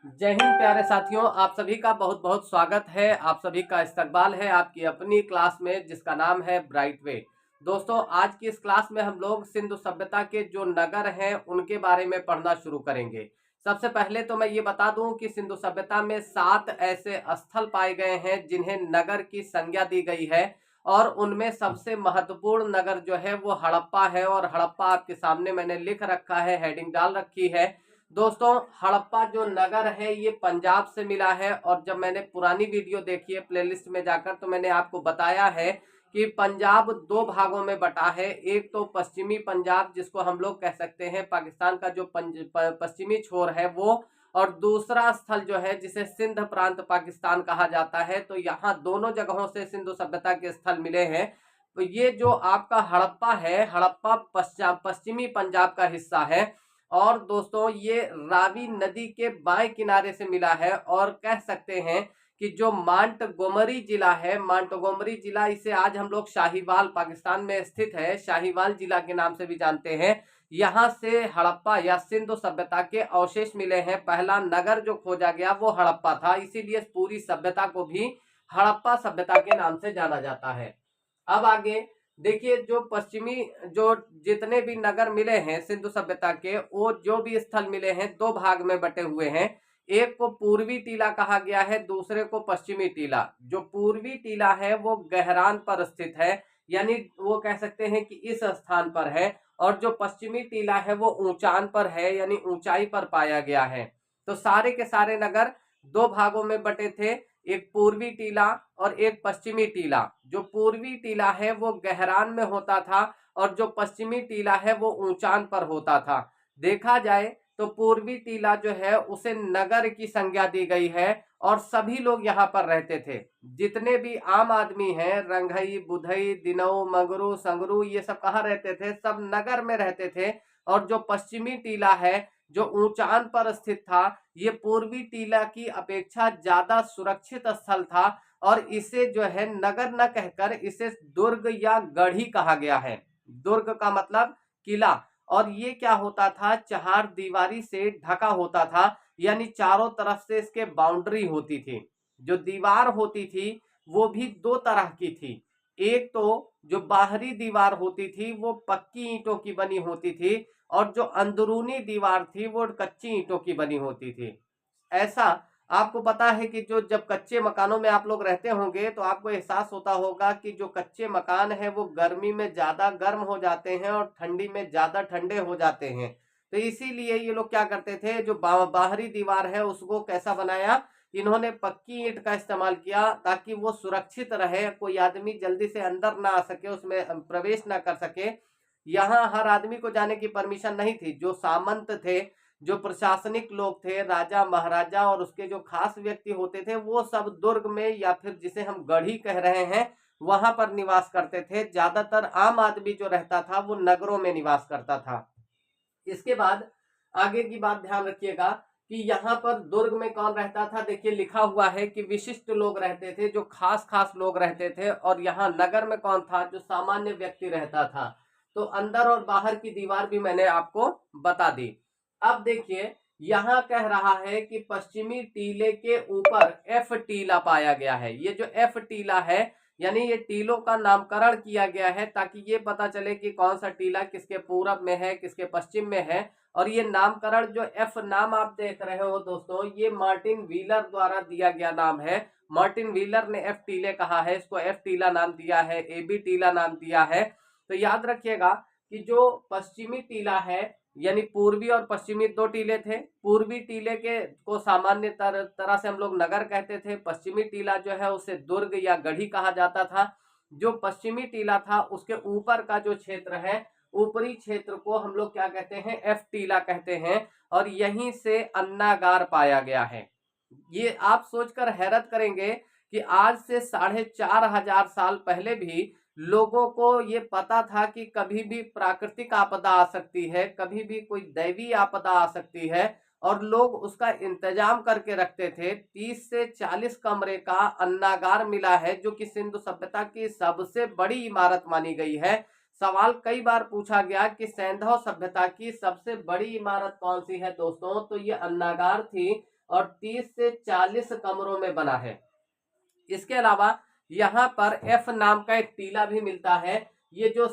जय हिंद प्यारे साथियों, आप सभी का बहुत बहुत स्वागत है। आप सभी का इस्तकबाल है आपकी अपनी क्लास में जिसका नाम है ब्राइट वे। दोस्तों, आज की इस क्लास में हम लोग सिंधु सभ्यता के जो नगर हैं उनके बारे में पढ़ना शुरू करेंगे। सबसे पहले तो मैं ये बता दूं कि सिंधु सभ्यता में 7 ऐसे स्थल पाए गए हैं जिन्हें नगर की संज्ञा दी गई है, और उनमें सबसे महत्वपूर्ण नगर जो है वो हड़प्पा है। और हड़प्पा आपके सामने मैंने लिख रखा है, हेडिंग डाल रखी है। दोस्तों, हड़प्पा जो नगर है ये पंजाब से मिला है, और जब मैंने पुरानी वीडियो देखी है प्लेलिस्ट में जाकर तो मैंने आपको बताया है कि पंजाब दो भागों में बटा है। एक तो पश्चिमी पंजाब जिसको हम लोग कह सकते हैं पाकिस्तान का जो पश्चिमी छोर है वो, और दूसरा स्थल जो है जिसे सिंध प्रांत पाकिस्तान कहा जाता है। तो यहाँ दोनों जगहों से सिंधु सभ्यता के स्थल मिले हैं। तो ये जो आपका हड़प्पा है, हड़प्पा पश्चिमी पंजाब का हिस्सा है। और दोस्तों, ये रावी नदी के बाएं किनारे से मिला है, और कह सकते हैं कि जो मांटगोमरी जिला है, मांटगोमरी जिला, इसे आज हम लोग शाहीवाल, पाकिस्तान में स्थित है, शाहीवाल जिला के नाम से भी जानते हैं। यहाँ से हड़प्पा या सिंधु सभ्यता के अवशेष मिले हैं। पहला नगर जो खोजा गया वो हड़प्पा था, इसीलिए पूरी सभ्यता को भी हड़प्पा सभ्यता के नाम से जाना जाता है। अब आगे देखिए, जो पश्चिमी, जो जितने भी नगर मिले हैं सिंधु सभ्यता के, वो जो भी स्थल मिले हैं दो भाग में बटे हुए हैं। एक को पूर्वी टीला कहा गया है, दूसरे को पश्चिमी टीला। जो पूर्वी टीला है वो गहरान पर स्थित है, यानी वो कह सकते हैं कि इस स्थान पर है। और जो पश्चिमी टीला है वो ऊंचान पर है, यानी ऊंचाई पर पाया गया है। तो सारे के सारे नगर दो भागों में बटे थे, एक पूर्वी टीला और एक पश्चिमी टीला। जो पूर्वी टीला है वो गहरान में होता था, और जो पश्चिमी टीला है वो ऊंचान पर होता था। देखा जाए तो पूर्वी टीला जो है उसे नगर की संज्ञा दी गई है, और सभी लोग यहाँ पर रहते थे। जितने भी आम आदमी हैं, रंघई, बुधई, दिनऊ, मगरू, संगरू, ये सब कहाँ रहते थे? सब नगर में रहते थे। और जो पश्चिमी टीला है जो ऊंचान पर स्थित था, ये पूर्वी टीला की अपेक्षा ज्यादा सुरक्षित स्थल था, और इसे जो है नगर न कहकर इसे दुर्ग या गढ़ी कहा गया है। दुर्ग का मतलब किला। और ये क्या होता था? चार दीवारी से ढका होता था, यानी चारों तरफ से इसके बाउंड्री होती थी। जो दीवार होती थी वो भी दो तरह की थी। एक तो जो बाहरी दीवार होती थी वो पक्की ईंटों की बनी होती थी, और जो अंदरूनी दीवार थी वो कच्ची ईंटों की बनी होती थी। ऐसा आपको पता है कि जो जब कच्चे मकानों में आप लोग रहते होंगे तो आपको एहसास होता होगा कि जो कच्चे मकान है वो गर्मी में ज्यादा गर्म हो जाते हैं और ठंडी में ज्यादा ठंडे हो जाते हैं। तो इसीलिए ये लोग क्या करते थे, जो बाहरी दीवार है उसको कैसा बनाया, इन्होंने पक्की ईंट का इस्तेमाल किया ताकि वो सुरक्षित रहे, कोई आदमी जल्दी से अंदर ना आ सके, उसमें प्रवेश ना कर सके। यहाँ हर आदमी को जाने की परमिशन नहीं थी। जो सामंत थे, जो प्रशासनिक लोग थे, राजा महाराजा और उसके जो खास व्यक्ति होते थे, वो सब दुर्ग में या फिर जिसे हम गढ़ी कह रहे हैं वहां पर निवास करते थे। ज्यादातर आम आदमी जो रहता था वो नगरों में निवास करता था। इसके बाद आगे की बात ध्यान रखिएगा कि यहाँ पर दुर्ग में कौन रहता था। देखिए, लिखा हुआ है कि विशिष्ट लोग रहते थे, जो खास खास लोग रहते थे। और यहाँ नगर में कौन था? जो सामान्य व्यक्ति रहता था। तो अंदर और बाहर की दीवार भी मैंने आपको बता दी। अब देखिए, यहाँ कह रहा है कि पश्चिमी टीले के ऊपर एफ टीला पाया गया है। ये जो एफ टीला है, यानी ये टीलों का नामकरण किया गया है ताकि ये पता चले कि कौन सा टीला किसके पूरब में है, किसके पश्चिम में है। और ये नामकरण, जो एफ नाम आप देख रहे हो दोस्तों, ये मार्टिन व्हीलर द्वारा दिया गया नाम है। मार्टिन व्हीलर ने एफ टीले कहा है, इसको एफ टीला नाम दिया है, ए बी टीला नाम दिया है। तो याद रखिएगा कि जो पश्चिमी टीला है, यानी पूर्वी और पश्चिमी दो टीले थे। पूर्वी टीले के को सामान्य तरह से हम लोग नगर कहते थे। पश्चिमी टीला जो है उसे दुर्ग या गढ़ी कहा जाता था। जो पश्चिमी टीला था उसके ऊपर का जो क्षेत्र है, ऊपरी क्षेत्र को हम लोग क्या कहते हैं? एफ टीला कहते हैं। और यहीं से अन्नागार पाया गया है। ये आप सोचकर हैरत करेंगे कि आज से 4,500 साल पहले भी लोगों को ये पता था कि कभी भी प्राकृतिक आपदा आ सकती है, कभी भी कोई दैवीय आपदा आ सकती है, और लोग उसका इंतजाम करके रखते थे। 30 से 40 कमरे का अन्नागार मिला है, जो कि सिंधु सभ्यता की सबसे बड़ी इमारत मानी गई है। सवाल कई बार पूछा गया कि सैंधव सभ्यता की सबसे बड़ी इमारत कौन सी है दोस्तों, तो ये अन्नागार थी। और 30 से 40 कमरों में बना है। इसके अलावा यहाँ पर एफ नाम का एक टीला भी मिलता है। ये जो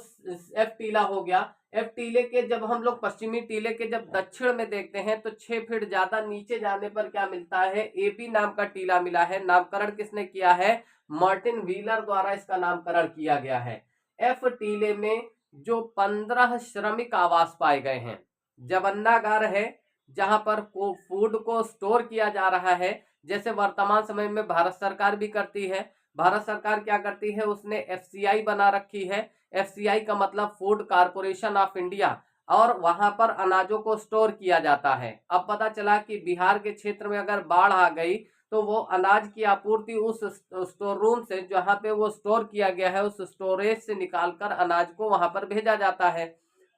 एफ टीला हो गया, एफ टीले के जब हम लोग पश्चिमी टीले के जब दक्षिण में देखते हैं तो 6 फीट ज्यादा नीचे जाने पर क्या मिलता है, एबी नाम का टीला मिला है। नामकरण किसने किया है, मार्टिन व्हीलर द्वारा इसका नामकरण किया गया है। एफ टीले में जो 15 श्रमिक आवास पाए गए हैं, जबन्नागार है जहां पर फूड को स्टोर किया जा रहा है, जैसे वर्तमान समय में भारत सरकार भी करती है। भारत सरकार क्या करती है, उसने एफसीआई बना रखी है। एफसीआई का मतलब फूड कारपोरेशन ऑफ इंडिया, और वहां पर अनाजों को स्टोर किया जाता है। अब पता चला कि बिहार के क्षेत्र में अगर बाढ़ आ गई तो वो अनाज की आपूर्ति उस स्टोर रूम से, जहां पे वो स्टोर किया गया है, उस स्टोरेज से निकालकर अनाज को वहां पर भेजा जाता है।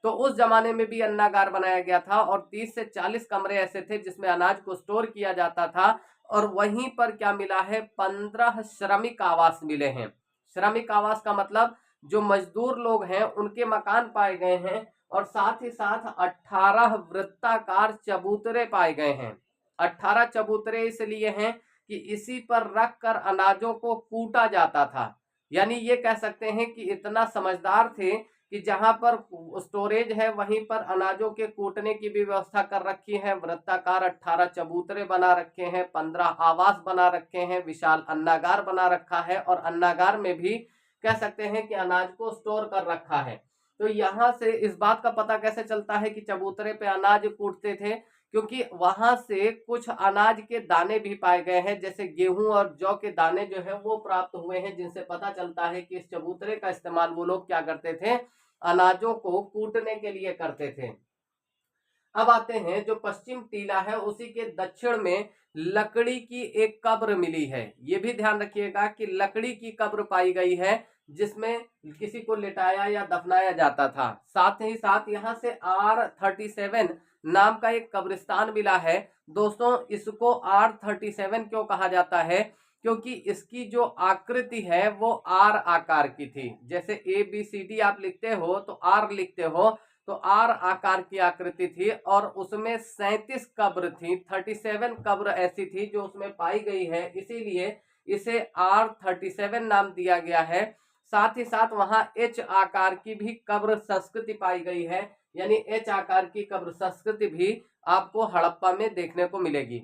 तो उस जमाने में भी अन्नागार बनाया गया था और 30 से 40 कमरे ऐसे थे जिसमें अनाज को स्टोर किया जाता था। और वहीं पर क्या मिला है, 15 श्रमिक आवास मिले हैं। श्रमिक आवास का मतलब जो मजदूर लोग हैं उनके मकान पाए गए हैं, और साथ ही साथ 18 वृत्ताकार चबूतरे पाए गए हैं। 18 चबूतरे इसलिए हैं कि इसी पर रखकर अनाजों को कूटा जाता था। यानी ये कह सकते हैं कि इतना समझदार थे कि जहां पर स्टोरेज है वहीं पर अनाजों के कूटने की भी व्यवस्था कर रखी है। वृत्ताकार 18 चबूतरे बना रखे हैं, 15 आवास बना रखे हैं, विशाल अन्नागार बना रखा है, और अन्नागार में भी कह सकते हैं कि अनाज को स्टोर कर रखा है। तो यहाँ से इस बात का पता कैसे चलता है कि चबूतरे पे अनाज कूटते थे, क्योंकि वहां से कुछ अनाज के दाने भी पाए गए हैं, जैसे गेहूं और जौ के दाने जो है वो प्राप्त हुए हैं, जिनसे पता चलता है कि इस चबूतरे का इस्तेमाल वो लोग क्या करते थे, अनाजों को कूटने के लिए करते थे। अब आते हैं जो पश्चिम टीला है उसी के दक्षिण में लकड़ी की एक कब्र मिली है। ये भी ध्यान रखिएगा कि लकड़ी की कब्र पाई गई है जिसमें किसी को लिटाया या दफनाया जाता था। साथ ही साथ यहाँ से R37 नाम का एक कब्रिस्तान मिला है। दोस्तों इसको R37 क्यों कहा जाता है, क्योंकि इसकी जो आकृति है वो आर आकार की थी। जैसे ABCD आप लिखते हो तो आर लिखते हो, तो आर आकार की आकृति थी, और उसमें 37 कब्र थी, 37 कब्र ऐसी थी जो उसमें पाई गई है, इसीलिए इसे R37 नाम दिया गया है। साथ ही साथ वहां H आकार की भी कब्र संस्कृति पाई गई है, यानी H आकार की कब्र संस्कृति भी आपको हड़प्पा में देखने को मिलेगी।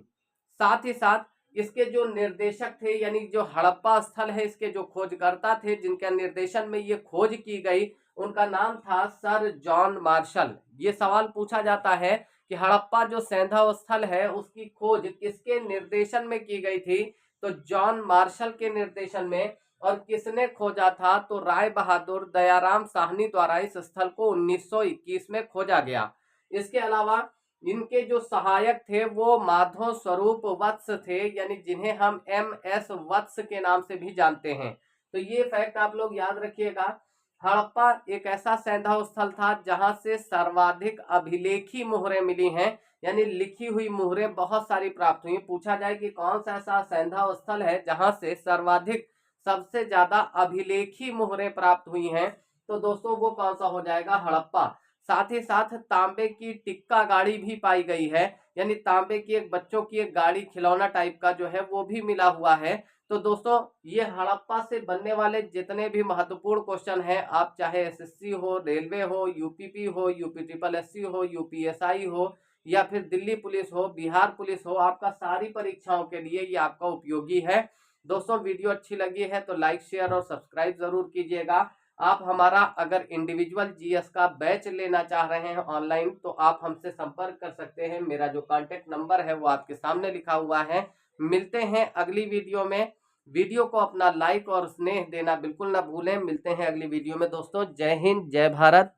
साथ ही साथ इसके जो निर्देशक थे, यानी जो हड़प्पा स्थल है, इसके जो खोजकर्ता थे जिनके निर्देशन में ये खोज की गई, उनका नाम था सर जॉन मार्शल। ये सवाल पूछा जाता है कि हड़प्पा जो सैंधव स्थल है उसकी खोज किसके निर्देशन में की गई थी, तो जॉन मार्शल के निर्देशन में। और किसने खोजा था, तो राय बहादुर दयाराम साहनी द्वारा इस स्थल को 1921 में खोजा गया। इसके अलावा इनके जो सहायक थे वो माधव स्वरूप वत्स थे, यानी जिन्हें हम MS वत्स के नाम से भी जानते हैं। तो ये फैक्ट आप लोग याद रखिएगा। हड़प्पा एक ऐसा सैंधव स्थल था जहां से सर्वाधिक अभिलेखी मुहरें मिली हैं, यानी लिखी हुई मुहरें बहुत सारी प्राप्त हुई। पूछा जाए कि कौन सा ऐसा सैंधव स्थल है जहां से सर्वाधिक, सबसे ज्यादा अभिलेखी मुहरें प्राप्त हुई हैं, तो दोस्तों वो कौन सा हो जाएगा, हड़प्पा। साथ ही साथ तांबे की टिक्का गाड़ी भी पाई गई है, यानी तांबे की एक बच्चों की एक गाड़ी, खिलौना टाइप का जो है वो भी मिला हुआ है। तो दोस्तों ये हड़प्पा से बनने वाले जितने भी महत्वपूर्ण क्वेश्चन हैं, आप चाहे SSC हो, रेलवे हो, UPP हो, UPSSC हो, UPSI हो, या फिर दिल्ली पुलिस हो, बिहार पुलिस हो, आपका सारी परीक्षाओं के लिए ये आपका उपयोगी है। दोस्तों वीडियो अच्छी लगी है तो लाइक, शेयर और सब्सक्राइब जरूर कीजिएगा। आप हमारा अगर इंडिविजुअल GS का बैच लेना चाह रहे हैं ऑनलाइन, तो आप हमसे संपर्क कर सकते हैं। मेरा जो कॉन्टेक्ट नंबर है वो आपके सामने लिखा हुआ है। मिलते हैं अगली वीडियो में। वीडियो को अपना लाइक और स्नेह देना बिल्कुल ना भूलें। मिलते हैं अगली वीडियो में दोस्तों। जय हिंद, जय भारत।